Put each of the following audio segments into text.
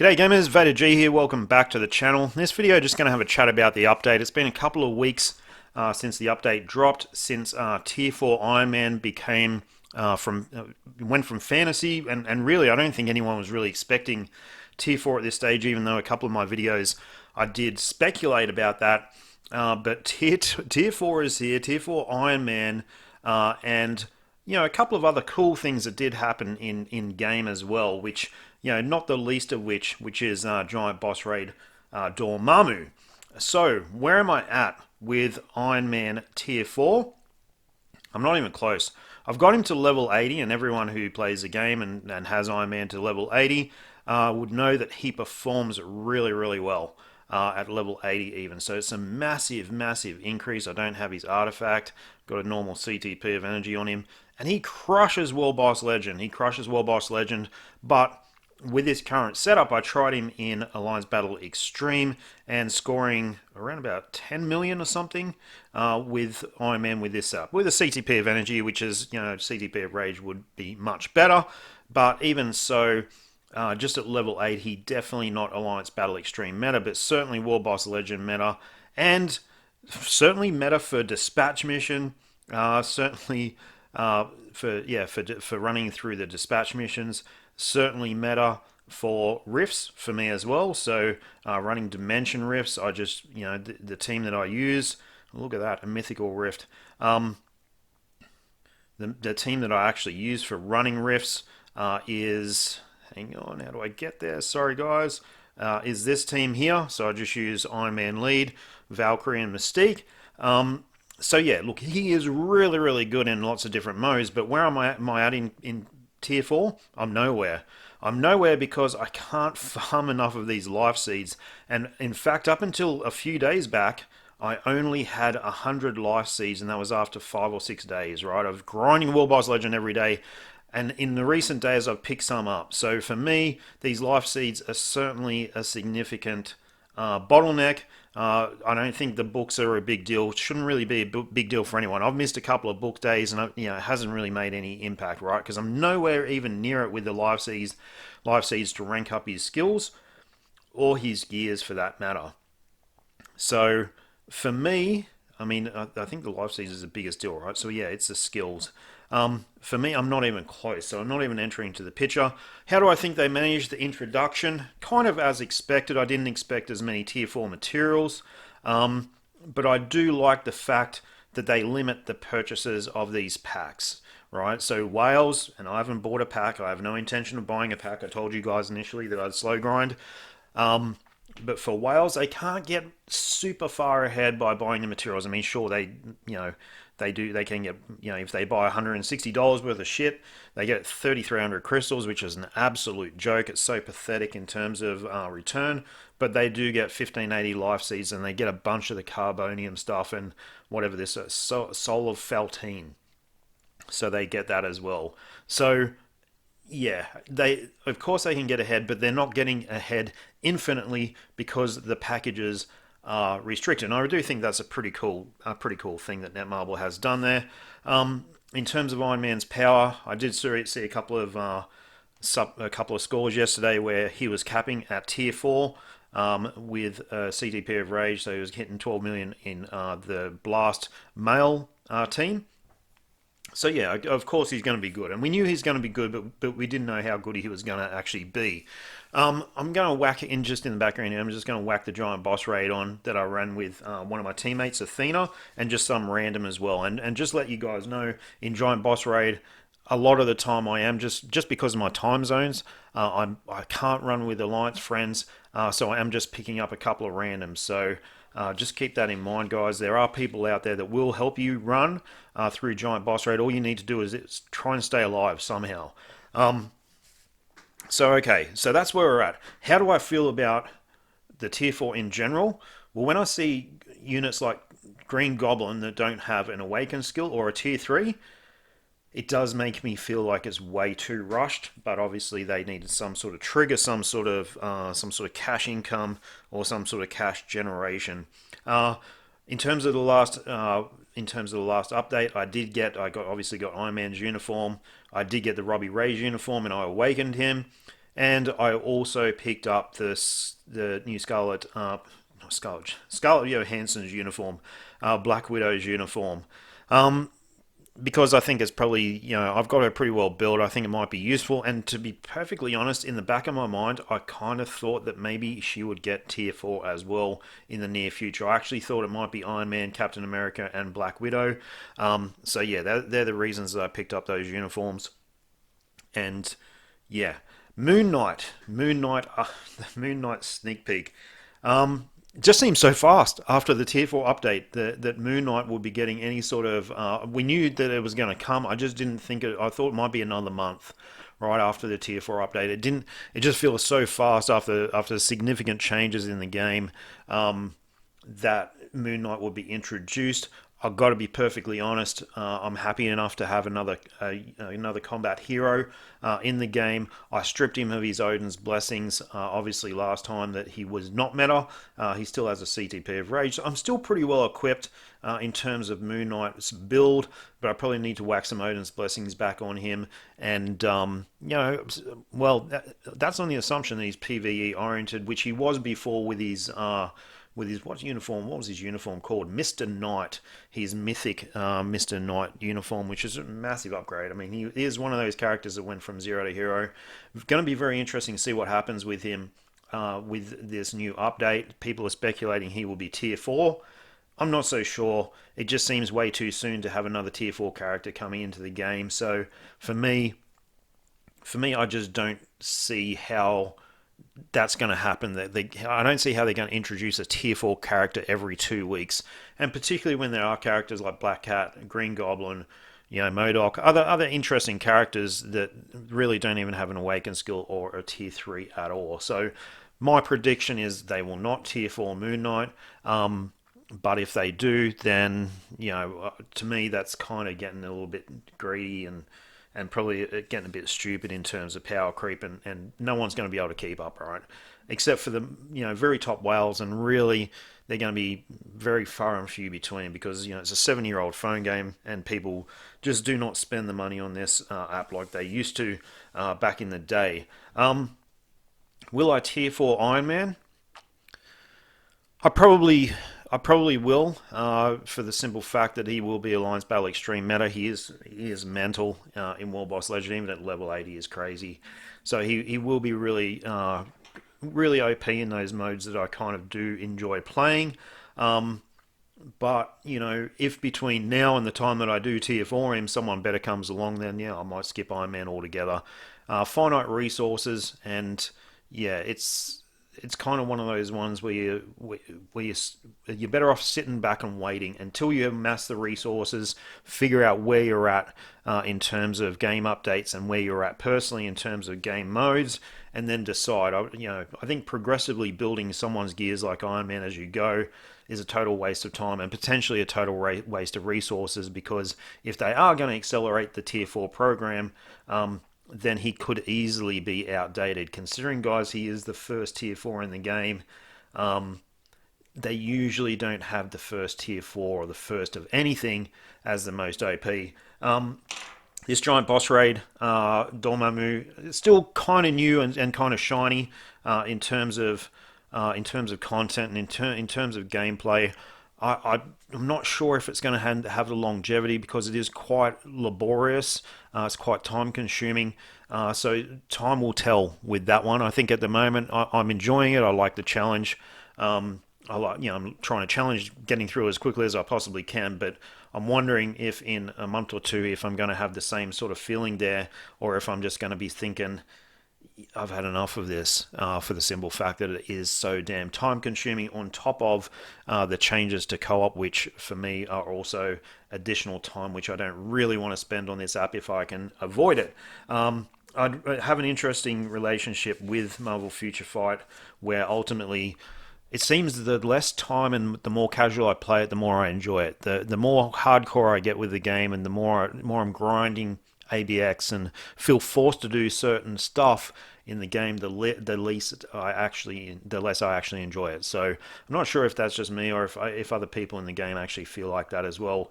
G'day gamers, VaderG here, welcome back to the channel. In this video just going to have a chat about the update. It's been a couple of weeks since the update dropped, since Tier 4 Iron Man became, went from fantasy, and really I don't think anyone was really expecting Tier 4 at this stage, even though a couple of my videos I did speculate about that. But Tier 4 is here, Tier 4 Iron Man, and a couple of other cool things that did happen in game as well, which, not the least of which is Giant Boss Raid Dormammu. So, where am I at with Iron Man Tier 4? I'm not even close. I've got him to level 80, and everyone who plays the game and has Iron Man to level 80 would know that he performs really, really well at level 80 even. So it's a massive, massive increase. I don't have his artifact. Got a normal CTP of energy on him. And he crushes World Boss Legend. But with this current setup, I tried him in Alliance Battle Extreme and scoring around about 10 million or something with Iron Man with this setup. With a CTP of energy, which is, CTP of Rage would be much better. But even so, just at level 8, he definitely not Alliance Battle Extreme meta, but certainly World Boss Legend meta. And certainly meta for Dispatch Mission. Certainly for running through the Dispatch missions. Certainly meta for rifts for me as well. So running Dimension rifts, I just, the team that I use, look at that, a Mythical Rift. The team that I actually use for running rifts is, hang on, how do I get there? Sorry guys. Is this team here. So I just use Iron Man Lead, Valkyrie and Mystique. So yeah, look, he is really, really good in lots of different modes, but where am I at in Tier 4? I'm nowhere. I'm nowhere because I can't farm enough of these life seeds. And in fact, up until a few days back, I only had 100 life seeds, and that was after 5 or 6 days, right? Of grinding World Boss Legend every day. And in the recent days, I've picked some up. So for me, these life seeds are certainly a significant bottleneck. I don't think the books are a big deal. It shouldn't really be a big deal for anyone. I've missed a couple of book days, and it hasn't really made any impact, right? Because I'm nowhere even near it with the life seeds to rank up his skills or his gears for that matter. So for me, I mean, I think the life seeds is the biggest deal, right? So yeah, it's the skills. For me, I'm not even close, so I'm not even entering to the picture. How do I think they managed the introduction? Kind of as expected. I didn't expect as many Tier 4 materials, but I do like the fact that they limit the purchases of these packs, right? So Wales, and I haven't bought a pack. I have no intention of buying a pack. I told you guys initially that I'd slow grind. But for Wales, they can't get super far ahead by buying the materials. I mean, sure, they can get, if they buy $160 worth of shit, they get 3,300 crystals, which is an absolute joke. It's so pathetic in terms of return, but they do get 1580 life seeds, and they get a bunch of the carbonium stuff and whatever this is, soul of Feltine. So they get that as well. So yeah, of course they can get ahead, but they're not getting ahead infinitely because the packages are restricted. And I do think that's a pretty cool thing that Netmarble has done there. In terms of Iron Man's power, I did see a couple of scores yesterday where he was capping at Tier 4 with CTP of Rage, so he was hitting 12 million in the Blast male team. So yeah, of course he's going to be good, and we knew he's going to be good, but we didn't know how good he was going to actually be. I'm going to whack it in just in the background here. I'm just going to whack the Giant Boss Raid on that I ran with one of my teammates, Athena, and just some random as well. And just let you guys know, in Giant Boss Raid, a lot of the time I am just because of my time zones. I can't run with Alliance friends, so I am just picking up a couple of randoms. So just keep that in mind, guys. There are people out there that will help you run through Giant Boss Raid. All you need to do is try and stay alive somehow. Okay, so that's where we're at. How do I feel about the Tier 4 in general? Well, when I see units like Green Goblin that don't have an Awaken skill or a Tier 3, it does make me feel like it's way too rushed, but obviously they needed some sort of trigger, some sort of cash income or some sort of cash generation. In terms of the last update, I obviously got Iron Man's uniform. I did get the Robbie Ray's uniform, and I awakened him. And I also picked up the new Scarlett Johansson's uniform, Black Widow's uniform. Um, because I think it's probably, I've got her pretty well built. I think it might be useful. And to be perfectly honest, in the back of my mind, I kind of thought that maybe she would get tier 4 as well in the near future. I actually thought it might be Iron Man, Captain America, and Black Widow. So yeah, they're the reasons that I picked up those uniforms. And yeah, Moon Knight, the Moon Knight sneak peek. Just seems so fast after the Tier 4 update that Moon Knight would be getting any sort of. We knew that it was going to come. I just didn't think it. I thought it might be another month right after the Tier 4 update. It didn't. It just feels so fast after significant changes in the game that Moon Knight would be introduced. I've got to be perfectly honest. I'm happy enough to have another combat hero in the game. I stripped him of his Odin's blessings. Obviously, last time that he was not meta, he still has a CTP of Rage. So I'm still pretty well equipped in terms of Moon Knight's build, but I probably need to whack some Odin's blessings back on him. And that's on the assumption that he's PVE oriented, which he was before with his what uniform? What was his uniform called? Mr. Knight. His mythic Mr. Knight uniform, which is a massive upgrade. I mean, he is one of those characters that went from zero to hero. It's going to be very interesting to see what happens with him with this new update. People are speculating he will be tier 4. I'm not so sure. It just seems way too soon to have another tier 4 character coming into the game. So for me, I just don't see how that's going to happen. I don't see how they're going to introduce a tier 4 character every 2 weeks, and particularly when there are characters like Black Cat, Green Goblin, MODOK, other interesting characters that really don't even have an awaken skill or a tier 3 at all. So my prediction is they will not tier 4 Moon Knight. But if they do, then to me that's kind of getting a little bit greedy and probably getting a bit stupid in terms of power creep, and no one's going to be able to keep up, right? Except for the very top whales, and really they're going to be very far and few between because it's a 7-year-old phone game, and people just do not spend the money on this app like they used to back in the day. Will I tier 4 Iron Man? I probably I probably will, for the simple fact that he will be Alliance Battle Extreme meta. He is mental in World Boss Legend, even at level 80 is crazy. So he will be really OP in those modes that I kind of do enjoy playing. But if between now and the time that I do tier 4 him, someone better comes along, then yeah, I might skip Iron Man altogether. Finite resources, and yeah, it's kind of one of those ones you're better off sitting back and waiting until you amass the resources, figure out where you're at in terms of game updates and where you're at personally in terms of game modes, and then decide. I think progressively building someone's gears like Iron Man as you go is a total waste of time and potentially a total waste of resources, because if they are going to accelerate the tier 4 program, then he could easily be outdated. Considering, guys, he is the first tier 4 in the game, they usually don't have the first tier 4 or the first of anything as the most OP. This giant boss raid, Dormammu, is still kind of new and kind of shiny in terms of content and in terms of gameplay. I'm not sure if it's going to have the longevity because it is quite laborious. It's quite time consuming. So time will tell with that one. I think at the moment I'm enjoying it. I like the challenge. I'm trying to challenge getting through as quickly as I possibly can, but I'm wondering if in a month or two, if I'm going to have the same sort of feeling there, or if I'm just going to be thinking, I've had enough of this, for the simple fact that it is so damn time consuming, on top of the changes to co-op, which for me are also additional time which I don't really want to spend on this app if I can avoid it. I have an interesting relationship with Marvel Future Fight, where ultimately it seems the less time and the more casual I play it, the more I enjoy it. The more hardcore I get with the game, and the more I'm grinding ABX and feel forced to do certain stuff in the game, the less I actually enjoy it. So I'm not sure if that's just me or if other people in the game actually feel like that as well.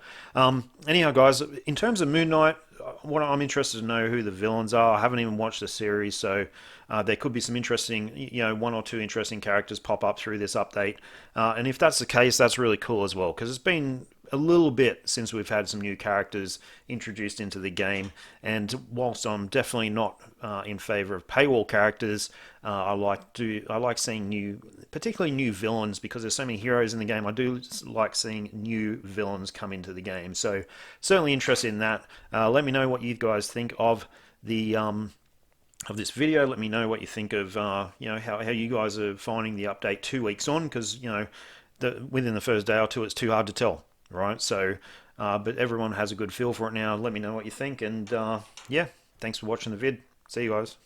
Anyhow, guys, in terms of Moon Knight, what I'm interested to know who the villains are. I haven't even watched the series, so there could be some interesting, one or two interesting characters pop up through this update. And if that's the case, that's really cool as well, because it's been a little bit since we've had some new characters introduced into the game. And whilst I'm definitely not in favour of paywall characters, I like seeing particularly new villains, because there's so many heroes in the game. I do like seeing new villains come into the game. So certainly interested in that. Let me know what you guys think of the of this video. Let me know what you think of how you guys are finding the update 2 weeks on, because within the first day or two it's too hard to tell, right? So but everyone has a good feel for it now. Let me know what you think, and yeah, thanks for watching the vid. See you guys.